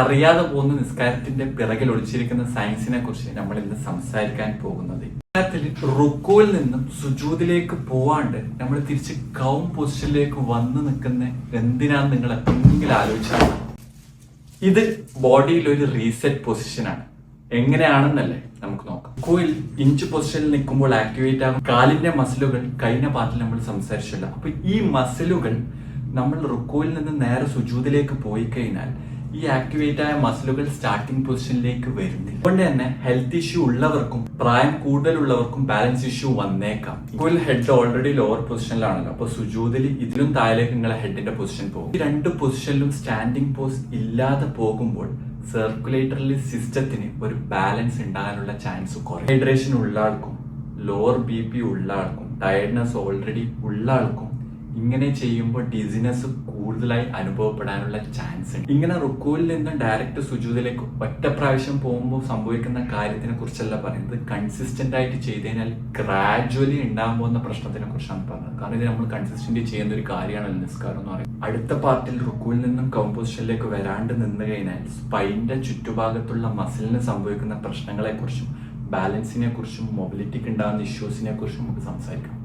അറിയാതെ പോകുന്ന നിസ്കാരത്തിന്റെ പിറകിൽ ഒളിച്ചിരിക്കുന്ന സയൻസിനെ കുറിച്ച് നമ്മൾ ഇന്ന് സംസാരിക്കാൻ പോകുന്നത്. റുക്കുവിൽ നിന്നും സുജൂദിലേക്ക് പോവാണ്ട് നമ്മൾ തിരിച്ച് കൗം പൊസിഷനിലേക്ക് വന്ന് നിൽക്കുന്ന എന്തിനാന്ന് നിങ്ങൾ എപ്പോഴെങ്കിലും ആലോചിച്ചത്? ഇത് ബോഡിയിൽ ഒരു റീസെറ്റ് പൊസിഷനാണ്. എങ്ങനെയാണെന്നല്ലേ നമുക്ക് നോക്കാം. റുക്കുവിൽ ഇഞ്ച് പൊസിഷനിൽ നിൽക്കുമ്പോൾ ആക്ടിവേറ്റ് ആകും കാലിന്റെ മസിലുകൾ. കഴിഞ്ഞ പാർട്ടിൽ നമ്മൾ സംസാരിച്ചില്ല. അപ്പൊ ഈ മസിലുകൾ നമ്മൾ റുക്കുവിൽ നിന്ന് നേരെ സുജൂദിലേക്ക് പോയി കഴിഞ്ഞാൽ ഈ ആക്ടിവേറ്റ് ആയ മസിലുകൾ സ്റ്റാർട്ടിംഗ് പൊസിഷനിലേക്ക് വരുന്നില്ല. അതുകൊണ്ട് തന്നെ ഹെൽത്ത് ഇഷ്യൂ ഉള്ളവർക്കും പ്രായം കൂടുതലുള്ളവർക്കും ബാലൻസ് ഇഷ്യൂ വന്നേക്കാം. ഇപ്പോൾ ഹെഡ് ഓൾറെഡി ലോവർ പൊസിഷനിലാണല്ലോ. അപ്പൊ സുജൂദിൽ ഇതിലും താഴേക്ക് നിങ്ങളെ ഹെഡിന്റെ പൊസിഷൻ പോകും. ഈ രണ്ട് പൊസിഷനിലും സ്റ്റാൻഡിംഗ് പോസ് ഇല്ലാതെ പോകുമ്പോൾ സർക്കുലേറ്ററി സിസ്റ്റത്തിന് ഒരു ബാലൻസ് ഉണ്ടാകാനുള്ള ചാൻസ് കുറയും. ഹൈഡ്രേഷൻ ഉള്ള ആൾക്കും ലോവർ BP ഉള്ള ആൾക്കും ടയർഡ്നെസ് ഓൾറെഡി ഉള്ള ആൾക്കും ഇങ്ങനെ ചെയ്യുമ്പോൾ ഡിസിനെസ് കൂടുതലായി അനുഭവപ്പെടാനുള്ള ചാൻസ് ഉണ്ട്. ഇങ്ങനെ റുക്കുവിൽ നിന്ന് ഡയറക്റ്റ് സുജൂദിലേക്ക് ഒറ്റ പ്രാവശ്യം പോകുമ്പോൾ സംഭവിക്കുന്ന കാര്യത്തിനെ കുറിച്ചല്ല പറയുന്നത്. കൺസിസ്റ്റന്റ് ആയിട്ട് ചെയ്ത് കഴിഞ്ഞാൽ ഗ്രാജുവലി ഉണ്ടാകാൻ പോകുന്ന പ്രശ്നത്തിനെ കുറിച്ചാണ് പറഞ്ഞത്. കാരണം ഇത് നമ്മൾ കൺസിസ്റ്റന്റ് ചെയ്യുന്ന ഒരു കാര്യമാണ് നിസ്കാരം എന്ന് പറയുന്നത്. അടുത്ത പാർട്ടിൽ റുക്കുവിൽ നിന്നും കമ്പോസിഷനിലേക്ക് വരാണ്ട് നിന്ന് കഴിഞ്ഞാൽ സ്പൈനിന്റെ ചുറ്റുഭാഗത്തുള്ള മസിലിന് സംഭവിക്കുന്ന പ്രശ്നങ്ങളെ കുറിച്ചും ബാലൻസിനെ കുറിച്ചും മൊബിലിറ്റിക്ക് ഉണ്ടാകുന്ന ഇഷ്യൂസിനെ കുറിച്ചും നമുക്ക് സംസാരിക്കാം.